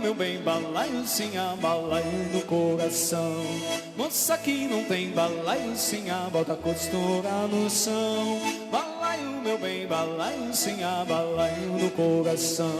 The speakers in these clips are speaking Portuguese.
meu bem, balaio sim, a balaio no coração. Moça que não tem balaio sim, a bota costura no chão. Balaio, meu bem, balaio sim, a balaio no coração.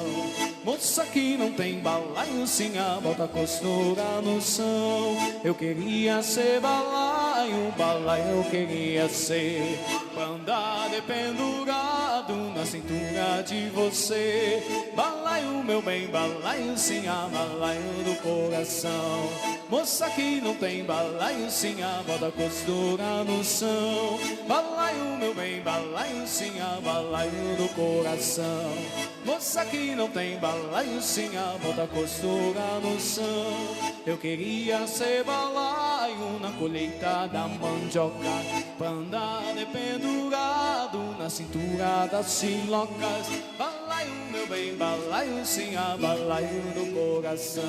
Moça que não tem balaio sim, a bota costura no chão. Eu queria ser balaio, balaio eu queria ser, pra andar dependurado na cintura de você. Balaio, meu bem, balaio sim, a balaio do coração. Moça que não tem balaio sim, a bota costura no chão. Balaio, meu bem, balaio sim, a balaio do coração. Moça que não tem balaio sim, a bota costura no chão. Eu queria ser balaio na colheita da mandioca, pra andar dependurado na cintura das silocas. Balaio, meu bem, balaio sim, a balaio do coração.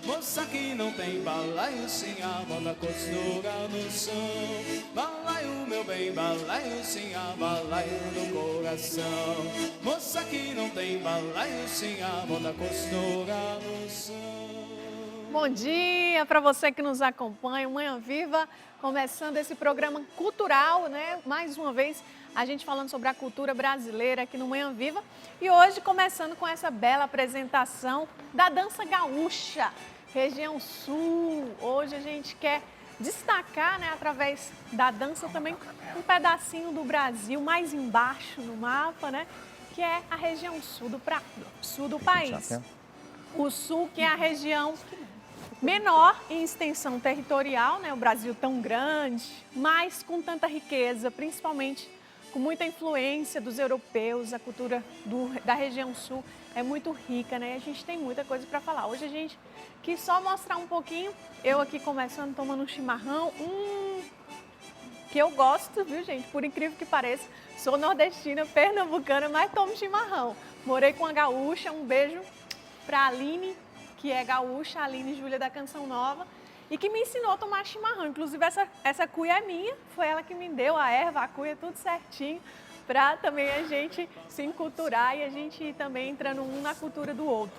Moça que não tem balaio sim, a bota costura no chão. Balaio, meu bem, balaio sim, a balaio do coração. Moça que não tem balaio sim, a bota costura no chão. Bom dia para você que nos acompanha, Manhã Viva, começando esse programa cultural, né? Mais uma vez, a gente falando sobre a cultura brasileira aqui no Manhã Viva. E hoje começando com essa bela apresentação da dança gaúcha, região sul. Hoje a gente quer destacar, né, através da dança também, um pedacinho do Brasil mais embaixo no mapa, né? Que é a região sul do país. O sul, que é a região menor em extensão territorial, né? O Brasil tão grande, mas com tanta riqueza, principalmente com muita influência dos europeus. A cultura da região sul é muito rica, né? A gente tem muita coisa para falar. Hoje a gente quis só mostrar um pouquinho, eu aqui começando tomando um chimarrão, que eu gosto, viu, gente? Por incrível que pareça, sou nordestina, pernambucana, mas tomo chimarrão. Morei com a gaúcha, um beijo para a Aline, que é gaúcha, a Aline Júlia da Canção Nova, e que me ensinou a tomar chimarrão. Inclusive, essa cuia é minha, foi ela que me deu a erva, a cuia, tudo certinho, para também a gente se enculturar e a gente ir também entrando um na cultura do outro.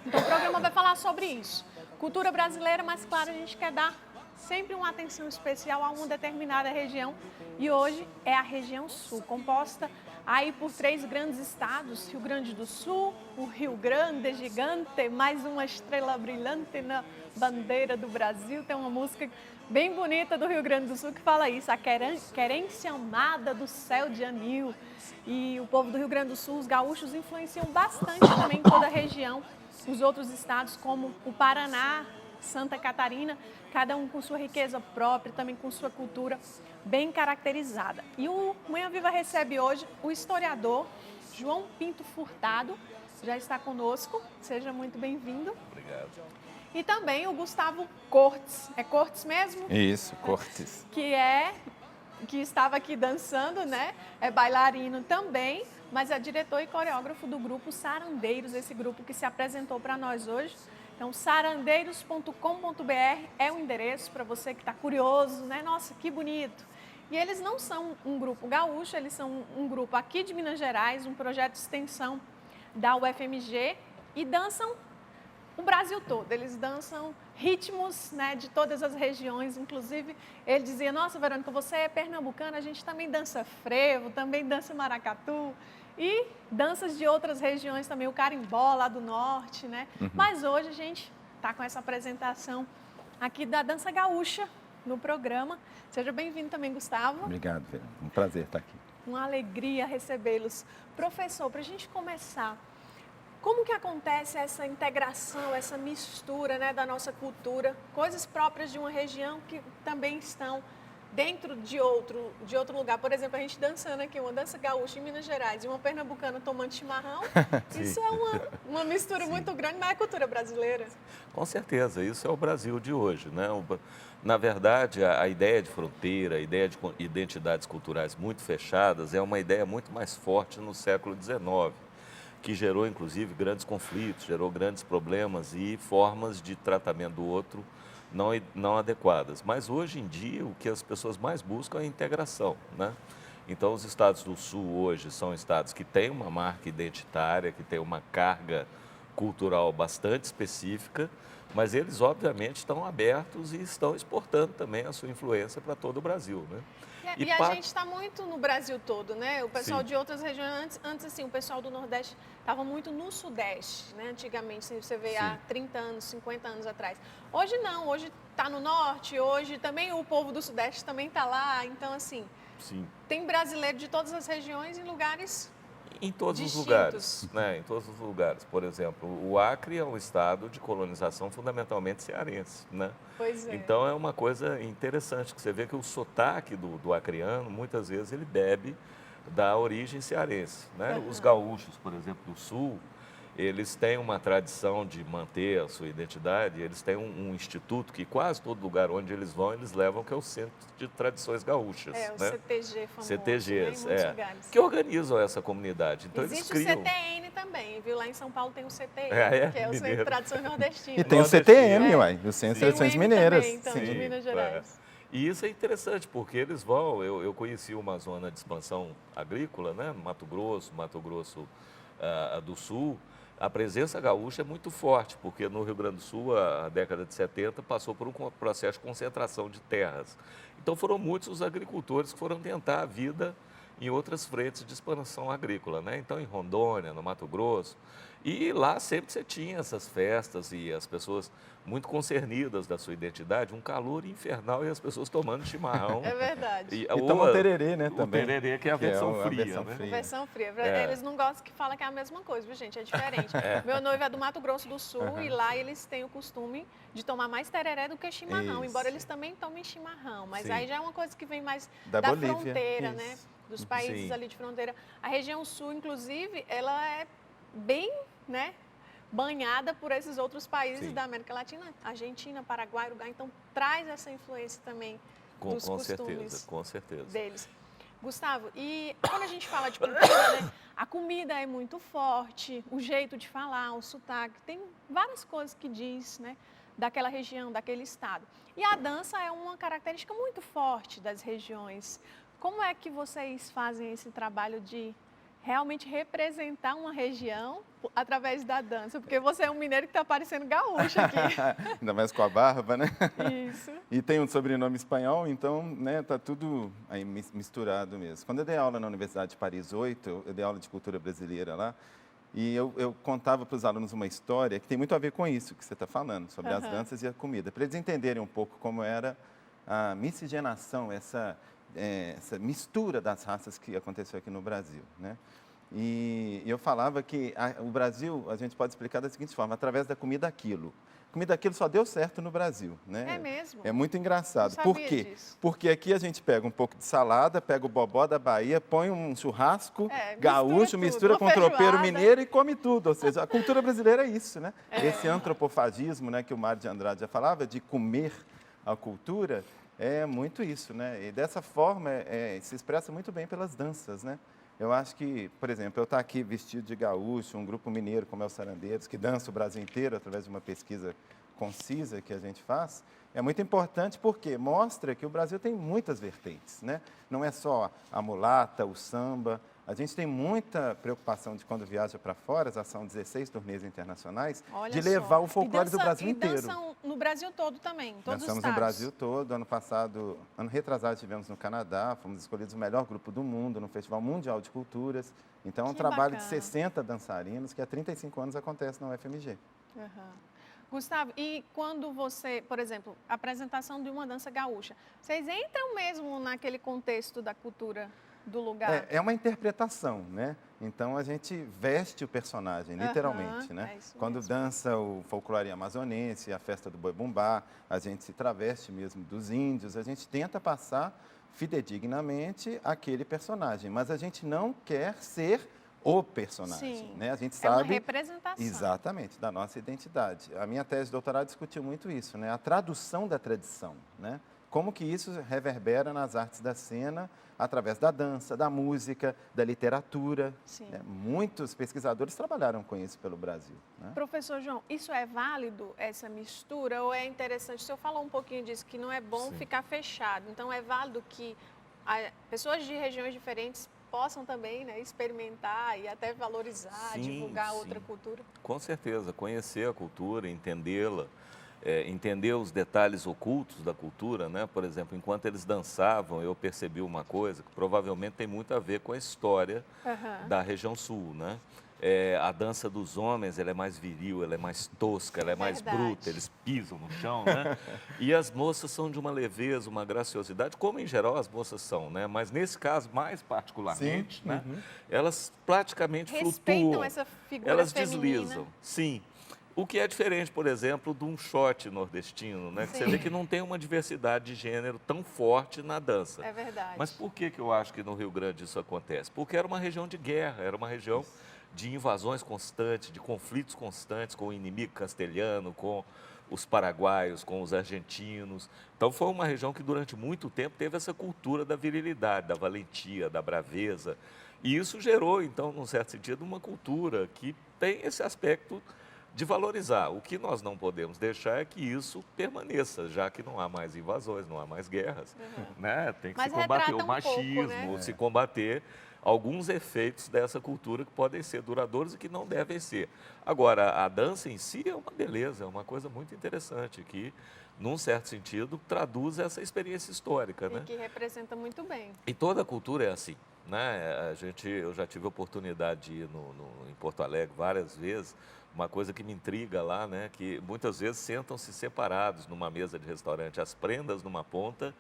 Então, o programa vai falar sobre isso. Cultura brasileira, mas, claro, a gente quer dar sempre uma atenção especial a uma determinada região, e hoje é a região sul, composta aí por 3 grandes estados: Rio Grande do Sul, o Rio Grande Gigante, mais uma estrela brilhante na bandeira do Brasil. Tem uma música bem bonita do Rio Grande do Sul que fala isso, a querência amada do céu de anil. E o povo do Rio Grande do Sul, os gaúchos, influenciam bastante também toda a região, os outros estados como o Paraná, Santa Catarina, cada um com sua riqueza própria, também com sua cultura bem caracterizada. E o Manhã Viva recebe hoje o historiador João Pinto Furtado, já está conosco, seja muito bem-vindo. Obrigado. E também o Gustavo Cortes, é Cortes mesmo? Isso, Cortes. Que estava aqui dançando, né? É bailarino também, mas é diretor e coreógrafo do grupo Sarandeiros, esse grupo que se apresentou para nós hoje. Então, sarandeiros.com.br é o endereço para você que está curioso, né? Nossa, que bonito! E eles não são um grupo gaúcho, eles são um grupo aqui de Minas Gerais, um projeto de extensão da UFMG, e dançam o Brasil todo. Eles dançam ritmos, né, de todas as regiões. Inclusive, ele dizia: nossa, Verônica, você é pernambucana, a gente também dança frevo, também dança maracatu, e danças de outras regiões também, o carimbó lá do norte, né? Mas hoje a gente está com essa apresentação aqui da dança gaúcha no programa. Seja bem-vindo também, Gustavo. Obrigado, Vera. Um prazer estar aqui. Uma alegria recebê-los. Professor, para a gente começar, como que acontece essa integração, essa mistura, né, da nossa cultura, coisas próprias de uma região que também estão dentro de outro lugar? Por exemplo, a gente dançando aqui, uma dança gaúcha em Minas Gerais e uma pernambucana tomando chimarrão, isso é uma mistura muito grande, mas é cultura brasileira. Com certeza, isso é o Brasil de hoje, né? Na verdade, a ideia de fronteira, a ideia de identidades culturais muito fechadas é uma ideia muito mais forte no século XIX, que gerou, inclusive, grandes conflitos, gerou grandes problemas e formas de tratamento do outro não adequadas. Mas, hoje em dia, o que as pessoas mais buscam é a integração, né? Então, os estados do Sul hoje são estados que têm uma marca identitária, que têm uma carga cultural bastante específica, mas eles, obviamente, estão abertos e estão exportando também a sua influência para todo o Brasil, né? E a gente está muito no Brasil todo, né? O pessoal Sim. de outras regiões, antes assim, o pessoal do Nordeste estava muito no Sudeste, né? Antigamente, se você vê há 30 anos, 50 anos atrás. Hoje não, hoje está no Norte, hoje também o povo do Sudeste também está lá. Então, assim, Sim. tem brasileiro de todas as regiões em lugares Em todos os distintos. lugares, né? Em todos os lugares. Por exemplo, o Acre é um estado de colonização fundamentalmente cearense, né? Pois é. Então é uma coisa interessante que você vê que o sotaque do acreano, muitas vezes, ele bebe da origem cearense, né? Os gaúchos, por exemplo, do sul, eles têm uma tradição de manter a sua identidade, eles têm um instituto que quase todo lugar onde eles vão, eles levam, que é o Centro de Tradições Gaúchas. É, o né? CTG famoso, CTGs, né, em muitos lugares. que organizam essa comunidade. Então Existe eles criam. o CTN também, viu? Lá em São Paulo tem o CTN, que é o Centro Mineiro. de Tradições Nordestinas. E tem o Nordestino. CTM, É. uai, o Centro de Tem o Tradições M Mineiras. também, então, de Minas Gerais. E isso é interessante, porque eles vão. Eu conheci uma zona de expansão agrícola, né? Mato Grosso do Sul. A presença gaúcha é muito forte, porque no Rio Grande do Sul, a década de 70, passou por um processo de concentração de terras. Então foram muitos os agricultores que foram tentar a vida em outras frentes de expansão agrícola, né? Então em Rondônia, no Mato Grosso. E lá sempre você tinha essas festas e as pessoas muito concernidas da sua identidade, um calor infernal e as pessoas tomando chimarrão. É verdade. E tomam tererê, né, O também. tererê, que é a versão fria, versão né? fria. Versão fria. É. Eles não gostam que fala que é a mesma coisa, viu, gente? É diferente. Meu noivo é do Mato Grosso do Sul e lá eles têm o costume de tomar mais tereré do que chimarrão, Isso. embora eles também tomem chimarrão. Mas Sim. aí já é uma coisa que vem mais Da da Bolívia, fronteira, isso. né? Dos países Sim. ali de fronteira. A região sul, inclusive, ela é bem, né, banhada por esses outros países Sim. da América Latina, Argentina, Paraguai, Uruguai. Então traz essa influência também dos Com costumes certeza, com certeza. deles. Gustavo, e quando a gente fala de cultura, né, a comida é muito forte, o jeito de falar, o sotaque, tem várias coisas que diz, né, daquela região, daquele estado. E a dança é uma característica muito forte das regiões. Como é que vocês fazem esse trabalho de realmente representar uma região através da dança? Porque você é um mineiro que está parecendo gaúcho aqui. Ainda mais com a barba, né? Isso. E tem um sobrenome espanhol, então, né, tá tudo aí misturado mesmo. Quando eu dei aula na Universidade de Paris 8, eu dei aula de cultura brasileira lá, e eu contava para os alunos uma história que tem muito a ver com isso que você está falando, sobre as danças e a comida, para eles entenderem um pouco como era a miscigenação, essa mistura das raças que aconteceu aqui no Brasil, né? E eu falava que o Brasil, a gente pode explicar da seguinte forma, através da comida aquilo. Comida aquilo só deu certo no Brasil, né? É mesmo? É muito engraçado. Não Por sabia quê? disso. Porque aqui a gente pega um pouco de salada, pega o bobó da Bahia, põe um churrasco gaúcho, mistura com tropeiro mineiro e come tudo. Ou seja, a cultura brasileira é isso, né? Esse antropofagismo, né, que o Mário de Andrade já falava, de comer a cultura, é muito isso, né? E dessa forma se expressa muito bem pelas danças, né? Eu acho que, por exemplo, eu estar aqui vestido de gaúcho, um grupo mineiro como é o Sarandeiros, que dança o Brasil inteiro através de uma pesquisa concisa que a gente faz, é muito importante porque mostra que o Brasil tem muitas vertentes, né? Não é só a mulata, o samba. A gente tem muita preocupação de quando viaja para fora, já são 16 turnês internacionais, Olha de levar só. o folclore do Brasil inteiro. E dançam no Brasil todo também, em todos os Dançamos estados. no Brasil todo. Ano passado, ano retrasado, estivemos no Canadá, fomos escolhidos o melhor grupo do mundo no Festival Mundial de Culturas. Então, é um Que trabalho de bacana. 60 dançarinos que há 35 anos acontece na UFMG. Gustavo, e quando você, por exemplo, a apresentação de uma dança gaúcha, vocês entram mesmo naquele contexto da cultura do lugar? É uma interpretação, né? Então, a gente veste o personagem, literalmente, né? É isso Quando mesmo. dança o folclore amazonense, a festa do boi bumbá, a gente se traveste mesmo dos índios, a gente tenta passar fidedignamente aquele personagem, mas a gente não quer ser o personagem, Sim. né? A gente É uma sabe representação. exatamente da nossa identidade. A minha tese de doutorado discutiu muito isso, né? A tradução da tradição, né? Como que isso reverbera nas artes da cena através da dança, da música, da literatura. Sim. Né? Muitos pesquisadores trabalharam com isso pelo Brasil, né? Professor João, isso é válido, essa mistura, ou é interessante? O senhor falou um pouquinho disso, que não é bom Sim. ficar fechado. Então, é válido que pessoas de regiões diferentes possam também, né, experimentar e até valorizar, divulgar outra cultura. Com certeza, conhecer a cultura, entendê-la, entender os detalhes ocultos da cultura, né? Por exemplo, enquanto eles dançavam, eu percebi uma coisa que provavelmente tem muito a ver com a história da região sul, né? A dança dos homens, ela é mais viril, ela é mais tosca, ela é mais bruta, eles pisam no chão, né? E as moças são de uma leveza, uma graciosidade, como em geral as moças são, né? Mas nesse caso, mais particularmente, né? Elas praticamente flutuam, essa figura elas feminina. deslizam, sim. O que é diferente, por exemplo, de um shot nordestino, né? Que você vê que não tem uma diversidade de gênero tão forte na dança. É verdade. Mas por que eu acho que no Rio Grande isso acontece? Porque era uma região de guerra, era uma região de invasões constantes, de conflitos constantes com o inimigo castelhano, com os paraguaios, com os argentinos. Então foi uma região que durante muito tempo teve essa cultura da virilidade, da valentia, da braveza. E isso gerou, então, num certo sentido, uma cultura que tem esse aspecto de valorizar. O que nós não podemos deixar é que isso permaneça, já que não há mais invasões, não há mais guerras. Né? Tem que se combater o machismo, pouco, né? Se combater alguns efeitos dessa cultura que podem ser duradouros e que não devem ser. Agora, a dança em si é uma beleza, é uma coisa muito interessante, que, num certo sentido, traduz essa experiência histórica. E que representa muito bem. E toda a cultura é assim. Né? Eu já tive a oportunidade de ir em Porto Alegre várias vezes. Uma coisa que me intriga lá, né, que muitas vezes sentam-se separados numa mesa de restaurante, as prendas numa ponta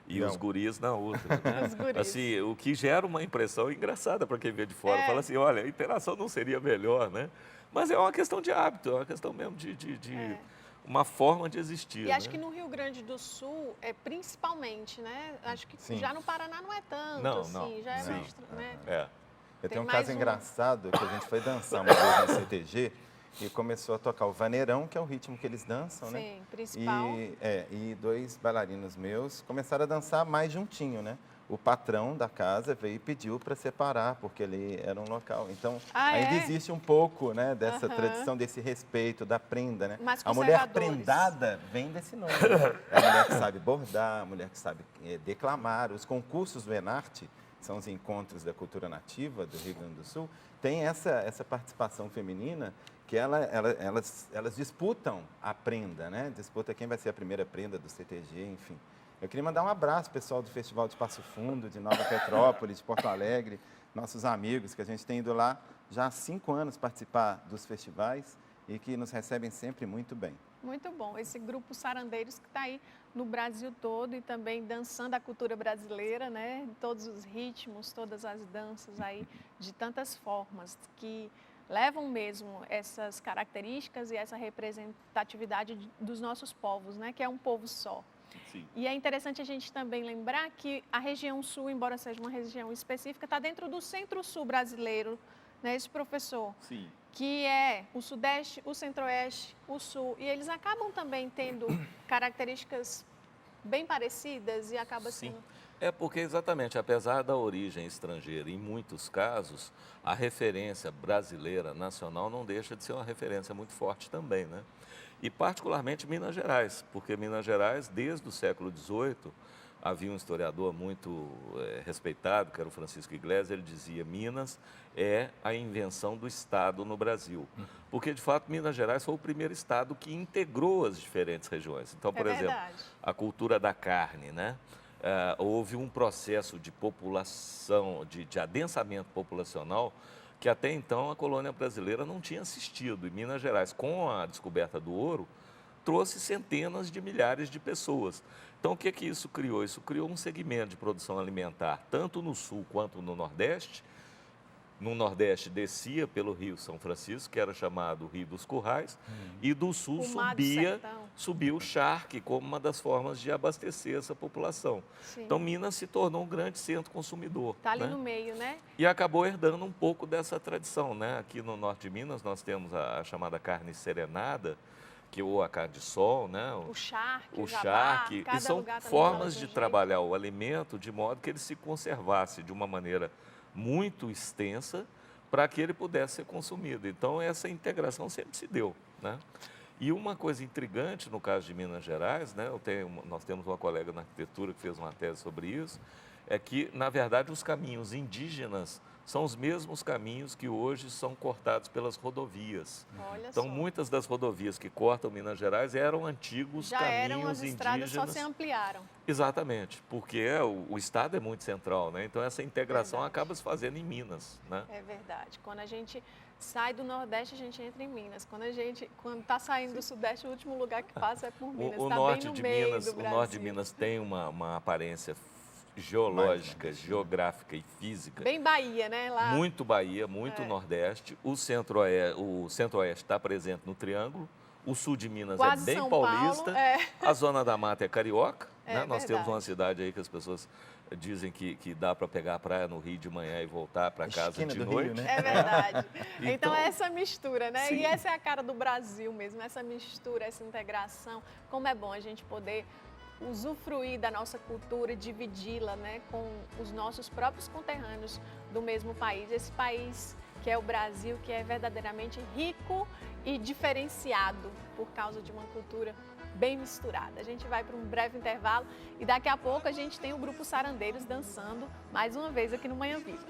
e os guris na outra. Né? Os guris. Assim, o que gera uma impressão engraçada para quem vê de fora. Fala assim, olha, a interação não seria melhor, né? Mas é uma questão de hábito, é uma questão mesmo de uma forma de existir. E acho que no Rio Grande do Sul, principalmente, né? Acho que já no Paraná não é tanto, não, assim, já é mais... Né? Eu tenho um caso engraçado que a gente foi dançar uma vez no CTG e começou a tocar o vaneirão, que é o ritmo que eles dançam, né? Sim, principal. E dois bailarinos meus começaram a dançar mais juntinho, né? O patrão da casa veio e pediu para separar, porque ele era um local. Então, ainda existe um pouco, né, dessa tradição, desse respeito, da prenda, né? Mas a mulher prendada vem desse nome. É a mulher que sabe bordar, a mulher que sabe declamar. Os concursos do Enarte, são os encontros da cultura nativa do Rio Grande do Sul, tem essa participação feminina que elas disputam a prenda, né? Disputa quem vai ser a primeira prenda do CTG, enfim. Eu queria mandar um abraço pessoal do Festival de Passo Fundo, de Nova Petrópolis, de Porto Alegre, nossos amigos que a gente tem ido lá já há 5 anos participar dos festivais e que nos recebem sempre muito bem. Muito bom. Esse grupo Sarandeiros que está aí no Brasil todo e também dançando a cultura brasileira, né? Todos os ritmos, todas as danças aí de tantas formas que levam mesmo essas características e essa representatividade dos nossos povos, né? Que é um povo só. Sim. E é interessante a gente também lembrar que a região sul, embora seja uma região específica, está dentro do centro-sul brasileiro, né? Esse professor. Sim. Que é o Sudeste, o Centro-Oeste, o Sul, e eles acabam também tendo características bem parecidas e acaba sendo... É porque exatamente, apesar da origem estrangeira, em muitos casos, a referência brasileira, nacional, não deixa de ser uma referência muito forte também, né? E particularmente Minas Gerais, porque Minas Gerais, desde o século XVIII, havia um historiador muito respeitado, que era o Francisco Iglesias, ele dizia: Minas é a invenção do Estado no Brasil. Porque, de fato, Minas Gerais foi o primeiro Estado que integrou as diferentes regiões. Então, por exemplo, a cultura da carne, né? Houve um processo de população, de adensamento populacional, que até então a colônia brasileira não tinha assistido. E Minas Gerais, com a descoberta do ouro, trouxe centenas de milhares de pessoas. Então, o que isso criou? Isso criou um segmento de produção alimentar, tanto no sul quanto no Nordeste. No Nordeste descia pelo Rio São Francisco, que era chamado Rio dos Currais, e do sul subia o charque como uma das formas de abastecer essa população. Sim. Então, Minas se tornou um grande centro consumidor. Está ali no meio, né? E acabou herdando um pouco dessa tradição, né? Aqui no norte de Minas nós temos a chamada carne serenada, ou a carne de sol, né? O charque, o charque. E são formas de trabalhar o alimento de modo que ele se conservasse de uma maneira muito extensa para que ele pudesse ser consumido. Então, essa integração sempre se deu, né? E uma coisa intrigante no caso de Minas Gerais, né, nós temos uma colega na arquitetura que fez uma tese sobre isso, é que, na verdade, os caminhos indígenas são os mesmos caminhos que hoje são cortados pelas rodovias. Olha então, só. muitas das rodovias que cortam Minas Gerais eram antigos Já caminhos eram as estradas, indígenas. só se ampliaram. Exatamente, porque o Estado é muito central, né? Então essa integração Verdade. acaba se fazendo em Minas, né? É verdade. Quando a gente sai do Nordeste, a gente entra em Minas. Quando está saindo do Sudeste, o último lugar que passa é por Minas. O Tá norte bem no de meio Minas, do o Brasil. norte de Minas tem uma aparência geológica, geográfica e física. Bem Bahia, né? Lá. Muito Bahia, muito Nordeste. O Centro-Oeste está presente no Triângulo. O sul de Minas Quase é bem São paulista. Paulo, é. A Zona da Mata é carioca. É, né? Nós verdade. temos uma cidade aí que as pessoas dizem que dá para pegar a praia no Rio de manhã e voltar para casa Esquina de do noite. Rio, né? É verdade. Então, Então, é essa mistura, né? sim. E essa é a cara do Brasil mesmo, essa mistura, essa integração. Como é bom a gente poder usufruir da nossa cultura e dividi-la, né, com os nossos próprios conterrâneos do mesmo país. Esse país que é o Brasil, que é verdadeiramente rico e diferenciado por causa de uma cultura bem misturada. A gente vai para um breve intervalo e daqui a pouco a gente tem o grupo Sarandeiros dançando mais uma vez aqui no Manhã Viva.